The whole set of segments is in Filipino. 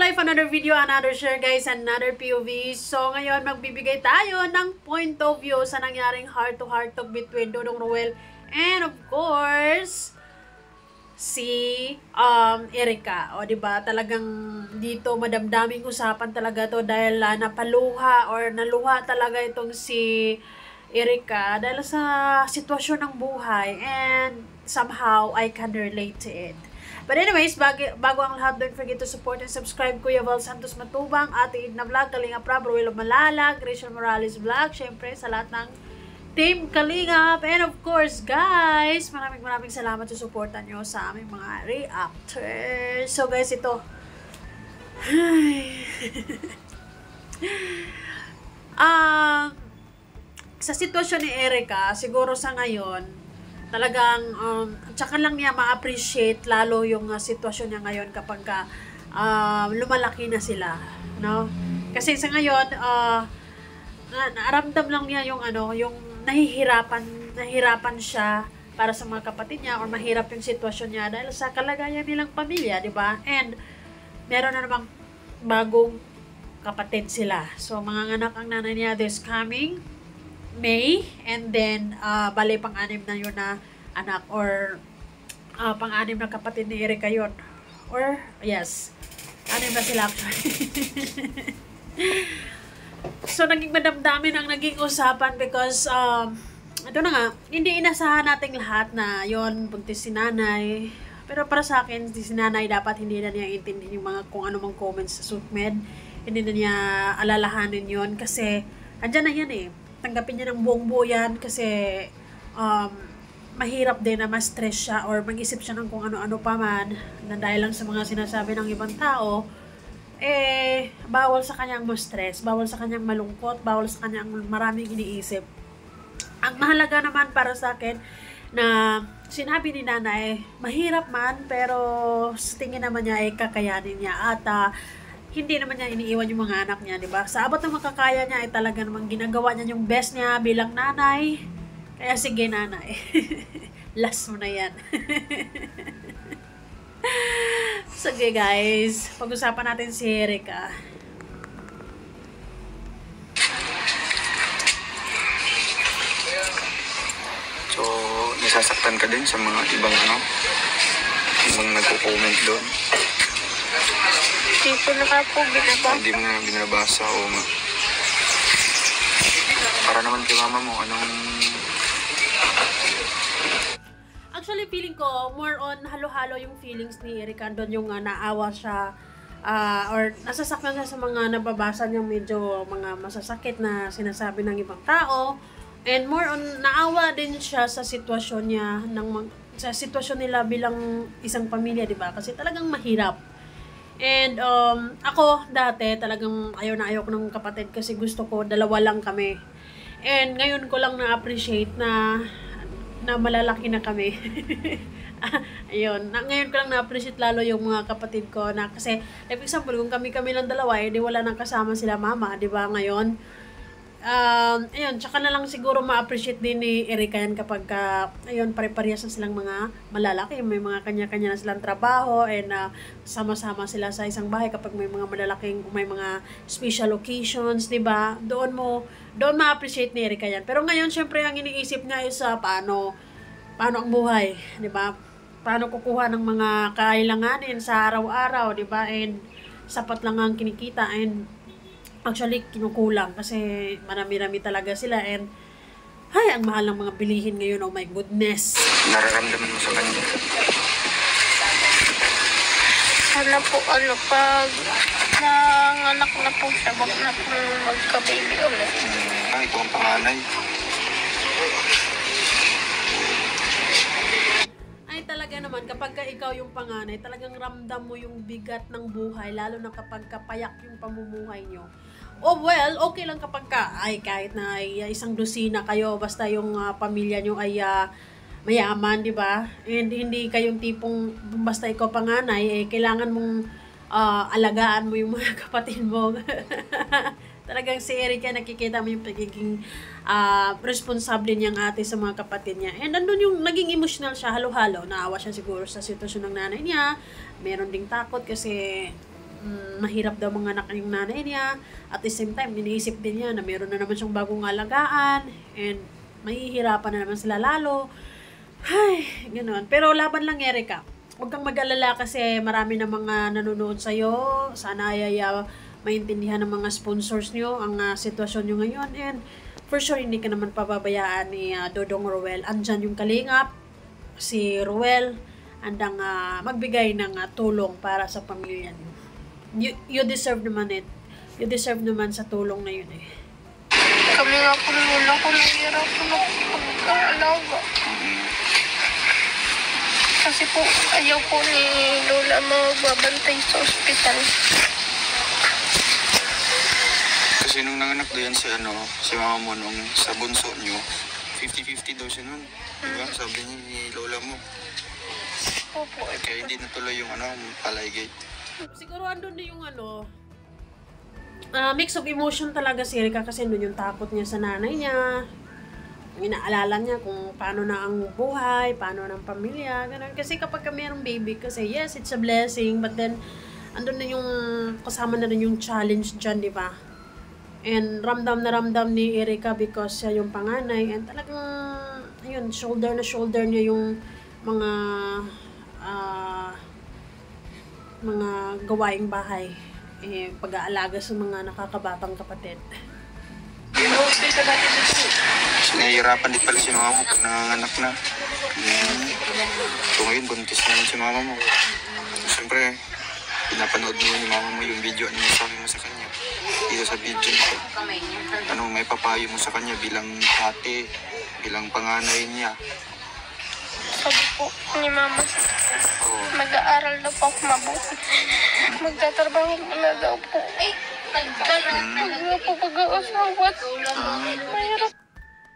life, another video, another share guys, another POV. So ngayon magbibigay tayo ng point of view sa nangyaring heart-to-heart talk between Dodong Ruel and of course si Erica. O di ba talagang dito madamdaming usapan talaga to dahil napaluha or naluha talaga itong si Erica dahil sa sitwasyon ng buhay, and somehow I can relate to it. But anyways, bago ang lahat, don't forget to support and subscribe Kuya Val Santos Matubang, Ate Edna Vlog, Kalinga Prab, Ruelo Malalag, Rachel Morales Vlog, syempre sa lahat ng Team Kalingap. And of course, guys, maraming salamat sa suporta nyo sa aming mga reactors. So guys, ito. Sa sitwasyon ni Erica, siguro sa ngayon, talagang tsaka lang niya ma-appreciate lalo yung sitwasyon niya ngayon kapag lumalaki na sila, no? Kasi sa ngayon naramdam lang niya yung yung nahihirapan siya para sa mga kapatid niya, or mahirap yung sitwasyon niya dahil sa kalagayan nilang pamilya, di ba? And meron na namang bagong kapatid sila. So mga anak ang nanay niya this coming May, and then bali pang-anim na yun na anak, or pang-anim na kapatid ni Erica yun, or yes, anim na sila actually. So naging madamdamin ang naging usapan because ito na nga, hindi inasahan nating lahat na yon buntis si nanay, pero para sa akin si nanay dapat hindi na niya intindihin yung mga kung ano mang comments sa SUTMED, hindi na niya alalahanin yon kasi andyan na yan eh. Tanggapin niya ng buong buo yan kasi mahirap din na ma-stress siya or mag-isip siya ng kung ano-ano pa man na dahil lang sa mga sinasabi ng ibang tao, bawal sa kanyang ma-stress, bawal sa kanyang malungkot, bawal sa kanyang maraming iniisip. Ang mahalaga naman para sa akin na sinabi ni nanay, mahirap man pero sa tingin naman niya ay kakayanin niya at hindi naman niya iniiwan yung mga anak niya, di ba? Sa abot ng makakaya niya ay talaga namang ginagawa niya yung best niya bilang nanay. Kaya sige nanay. Last mo na yan. Sige guys, pag-usapan natin si Erica. So, nasasaktan ka din sa mga ibang ibang nagko-comment doon. Hindi ko na po binabasa. Hindi mo na binabasa o para naman kay mama mo, anong... Actually, feeling ko, more on halo-halo yung feelings ni Erica. Doon yung naawa siya, or nasasaktan siya sa mga nababasa niyang medyo mga masasakit na sinasabi ng ibang tao. And more on, naawa din siya sa sitwasyon niya, sa sitwasyon nila bilang isang pamilya, di ba? Kasi talagang mahirap. And ako dati talagang ayaw ko ng kapatid kasi gusto ko dalawa lang kami. And ngayon ko lang na-appreciate na malalaki na kami. Ayun, ngayon ko lang na-appreciate lalo yung mga kapatid ko na kasi, like example, kung kami lang dalawa, di wala nang kasama sila mama, di ba ngayon? Ayun, tsaka na lang siguro ma-appreciate din ni Erica yan kapag ayun, pare-parehas na silang mga malalaki, may mga kanya-kanya na silang trabaho, and sama-sama sila sa isang bahay kapag may mga malalaking, may mga special occasions, di ba? Doon ma-appreciate ni Erica yan. Pero ngayon, syempre, ang iniisip niya is paano ang buhay, di ba? Paano kukuha ng mga kailanganin sa araw-araw, di ba? And sapat lang ang kinikita, and actually, kinukulang kasi marami-rami talaga sila, and ang mahal ng mga bilihin ngayon, oh my goodness. Nararamdaman mo sa kanya? Pag nanganak na po siya, wag na po magka-baby ulit. Ikaw ang panganay. Ay talaga naman, kapag ikaw yung panganay, talagang ramdam mo yung bigat ng buhay, lalo na kapag kapayak yung pamumuhay nyo. Oh well, okay lang kapag kahit na isang dosina kayo, basta yung pamilya nyo ay mayaman, di ba? And hindi kayong tipong basta ikaw panganay, kailangan mong alagaan mo yung mga kapatid mo. Talagang si Erica, nakikita mo yung pagiging responsable niyang ate sa mga kapatid niya. And andun yung naging emotional siya, halo-halo. Naawa siya siguro sa sitwasyon ng nanay niya. Meron ding takot kasi mahirap daw mga anak yung nanay niya. At the same time, iniisip din niya na meron na naman siyang bagong alagaan and mahihirapan na naman sila lalo. Ay, ganoon. Pero laban lang, Erica. Huwag kang mag-alala kasi marami na mga nanonood sa'yo. Sana ay maintindihan ng mga sponsors nyo ang sitwasyon nyo ngayon. And for sure, hindi ka naman pababayaan ni Dodong Ruel. Andyan yung kalingap, si Ruel, andang magbigay ng tulong para sa pamilya nyo. You deserve naman it. You deserve naman sa tulong na yun eh. Kami nga po lola ko nahihirapan na po pagkaalaga. Kasi po ayaw po ni lola magbabantay sa ospital. Kasi nung nanganak doon si mama mo nung sa bunso nyo, 50-50 daw siya nun. Diba? Sabi niya ni lola mo. Opo. Kaya hindi natuloy yung palay gate. Siguro andun na yung mix of emotion talaga si Erica kasi andun yung takot niya sa nanay niya. Inaalala niya kung paano na ang buhay, paano na ang pamilya, ganun. Kasi kapag mayroong baby, kasi yes, it's a blessing, but then, andun na yung, kasama na rin yung challenge dyan, di ba? And ramdam na ramdam ni Erica because siya yung panganay, and talagang, ayun, shoulder na shoulder niya yung mga gawaing bahay, pag-aalaga sa mga nakakabatang kapatid. Nahihirapan din pala si mama mo pag nanganganak na. So ngayon, buntis naman si mama mo. Siyempre, pinapanood mo ni mama mo yung video ano sabi mo sa kanya. Dito sa video nito. Ano may papayo mo sa kanya bilang ate, bilang panganay niya. Sabi po ni mama, mag-aaral na po ako mabuti. Magtatrabaho na daw po. Huwag na po pag-aasawa. Mahirap.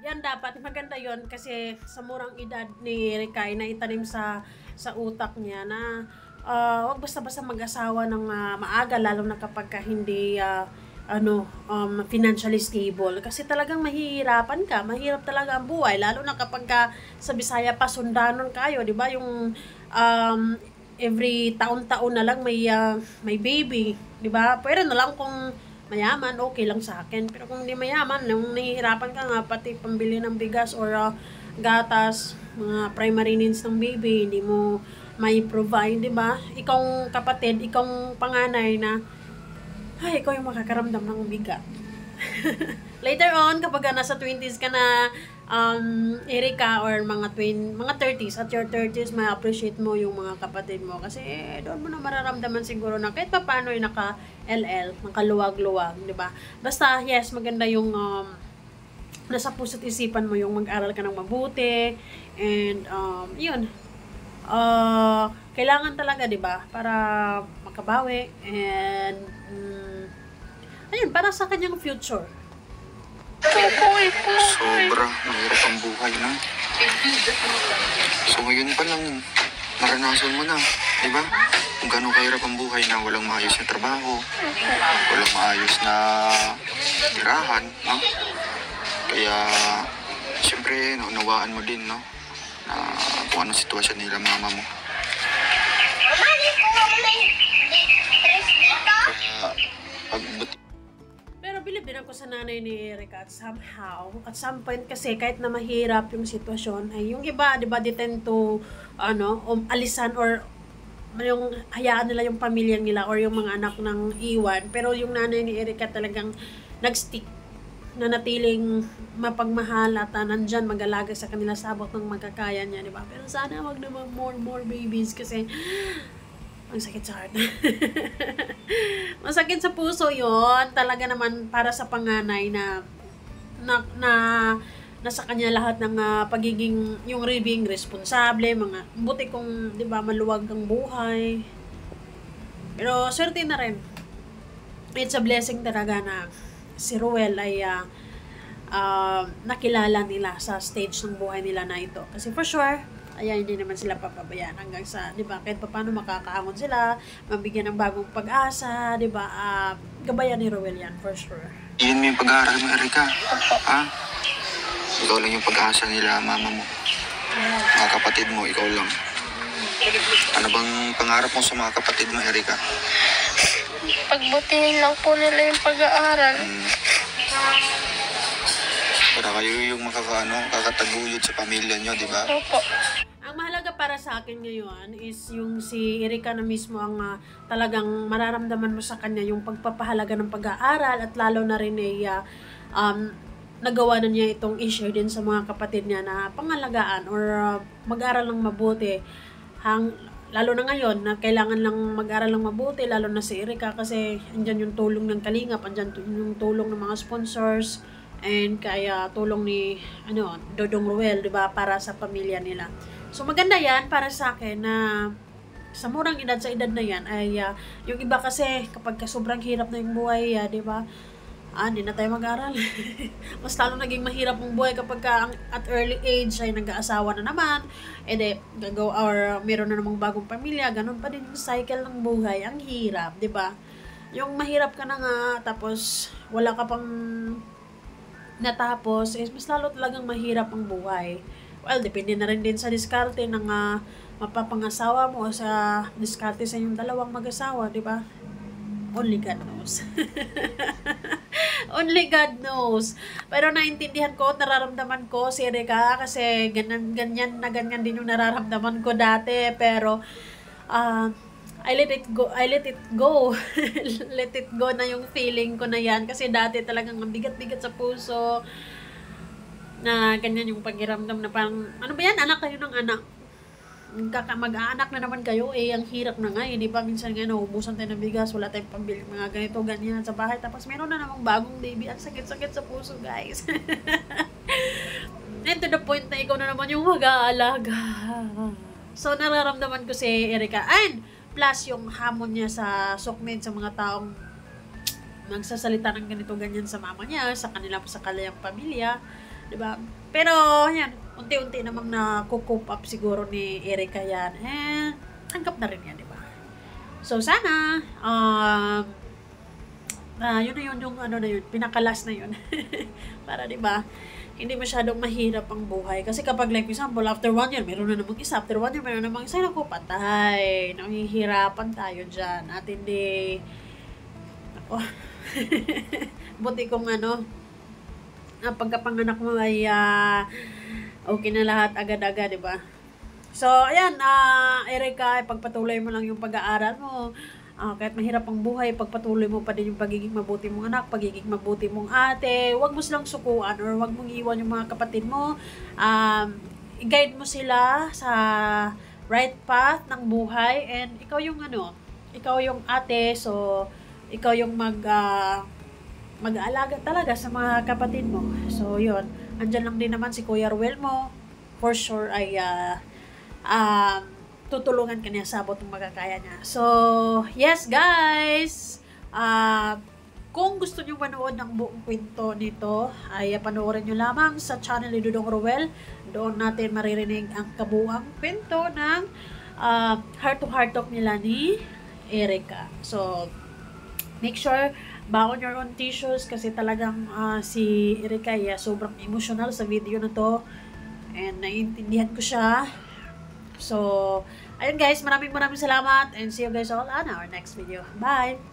Yan dapat, maganda yon kasi sa murang edad ni Rikay na itanim sa utak niya na wag basta-basta mag-asawa ng maaga lalo na kapag hindi financially stable kasi talagang mahihirapan ka, mahirap talaga ang buhay lalo na kapag sa Bisaya pa sundanon kayo, di ba? Yung every taon-taon na lang may baby, di ba? Pero na lang kung mayaman, okay lang sa akin. Pero kung hindi mayaman, nung nahihirapan ka nga, pati pambili ng bigas or gatas, mga primary needs ng baby, hindi mo may provide, di ba? Ikaw kapatid, ikaw panganay na, ay, ikaw yung makakaramdam ng bigat. Later on, kapag nasa 20s ka na, Erica, or mga 30s, at your 30s, may appreciate mo yung mga kapatid mo. Kasi, doon mo na mararamdaman siguro na kahit pa paano yung naka-LL, nakaluwag-luwag, di ba? Basta, yes, maganda yung nasa puso't isipan mo yung mag-aral ka ng mabuti, and, yun, kailangan talaga, di ba? Para makabawi, and, ayun, para sa kanyang future. Sobra, mahirap ang buhay na. So ngayon pa lang, naranasan mo na, di ba? Kung gano'ng kahirap ang buhay na walang maayos na trabaho, walang maayos na tirahan, no? Kaya, siyempre, naunawaan mo din, no? Na kung anong sitwasyon nila mama mo. Kaya, pero believe din ako sa nanay ni Erica at somehow, at some point kasi kahit na mahirap yung sitwasyon, ay yung iba, di ba, they tend to, alisan or yung hayaan nila yung pamilya nila or yung mga anak ng iwan. Pero yung nanay ni Erica talagang nag-stick, na natiling mapagmahal at nandyan mag-alaga sa kanila sa abot ng magkakaya niya, di ba? Pero sana wag naman more babies kasi ang sakit sa heart. Masakit sa puso yon. Talaga naman para sa panganay na nasa kanya lahat ng pagiging, yung being responsable, mga buti kung, di ba, maluwag ang buhay. Pero swerte na rin. It's a blessing talaga na si Ruel ay nakilala nila sa stage ng buhay nila na ito. Kasi for sure, hindi naman sila papabayaan hanggang sa, di ba, kahit paano makakaamon sila, mabigyan ng bagong pag-asa, di ba, gabayan ni Ruel yan, for sure. Iyan mo yung pag-aaral mo, Erica. Ha? Ikaw lang yung pag-asa nila, mama mo. Mga kapatid mo, ikaw lang. Ano bang pangarap mo sa mga kapatid mo, Erika? Pagbutihin lang po nila yung pag-aaral. Para kayo yung kakataguyod sa pamilya nyo, di ba? Opo. Ang mahalaga para sa akin ngayon is yung si Erika na mismo ang talagang mararamdaman mo sa kanya yung pagpapahalaga ng pag-aaral at lalo na rin ay nagawa na niya itong issue din sa mga kapatid niya na pangalagaan or mag-aral ng mabuti. Lalo na ngayon na kailangan lang mag-aral ng mabuti, lalo na si Erika kasi andyan yung tulong ng Kalingap, andyan yung tulong ng mga sponsors, and kaya tulong ni Dodong Ruel, 'di ba, para sa pamilya nila. So maganda 'yan para sa akin na sa murang edad, sa edad na 'yan ay yung iba kasi kapag sobrang hirap na yung buhay, 'di ba? Hindi na tayo mag-aral. Mas lalo naging mahirap ang buhay kapag at early age ay nag-aasawa na naman, or meron na namang bagong pamilya, ganun pa din yung cycle ng buhay, ang hirap, 'di ba? Yung mahirap ka na nga tapos wala ka pang natapos, mas lalo talagang mahirap ang buhay. Well, depende na rin din sa diskarte ng mapapangasawa mo o sa diskarte sa inyong dalawang mag-asawa, di ba? Only God knows. Only God knows. Pero naintindihan ko, nararamdaman ko si Erika kasi ganyan din yung nararamdaman ko dati. Pero, I let it go. Let it go na yung feeling ko na yan. Kasi dati talagang ang bigat-bigat sa puso. Na ganyan yung pakiramdam na parang, ano ba yan? Anak kayo ng anak. Mag-aanak na naman kayo, ang hirap na nga, di ba? Minsan nga, ubusan tayo ng bigas, wala tayong pambili, mga ganito, ganyan sa bahay, tapos meron na namang bagong baby, ang sakit-sakit sa puso, guys. And to the point na ikaw na naman yung mag-aalaga. So, nararamdaman ko si Erika, and plus yung hamon niya sa sukmed, sa mga taong magsasalita ng ganito, ganyan sa mama niya, sa kanilang pamilya, di ba? Pero, yan, unti-unti namang na-cope up siguro ni Erika yan. And, tanggap na rin yan, di ba? So, sana, yun na yun, yung pinakalas na yun. Para, di ba, hindi masyadong mahirap ang buhay. Kasi kapag, like, example, after 1 year, meron na namang isa. After 1 year, meron na namang isa. Naku, patay. Nahihirapan tayo dyan. At hindi, buti kong pagkapanganak mo ay okay na lahat agad-agad, di ba? So, ayan, Erika, pagpatuloy mo lang yung pag-aaral mo. Kahit mahirap ang buhay, pagpatuloy mo pa din yung pagiging mabuti mong anak, pagiging mabuti mong ate. Huwag mo silang sukuan or huwag mong iwan yung mga kapatid mo. I-guide mo sila sa right path ng buhay, and ikaw yung ate, so ikaw yung mag-aalaga talaga sa mga kapatid mo. So, yun. Andyan lang din naman si Kuya Ruel mo. For sure ay tutulungan ka niya sa abot ng magkakaya niya. So, yes guys! Kung gusto niyo manood ng buong kwento nito, ay panoorin niyo lamang sa channel ni Dodong Ruel. Doon natin maririnig ang kabuuang kwento ng heart-to-heart talk nila ni Erika. So, make sure baon your own tissues kasi talagang si Erika sobrang emotional sa video na to, and naiintindihan ko siya. So, ayun guys, maraming salamat, and see you guys all on our next video. Bye!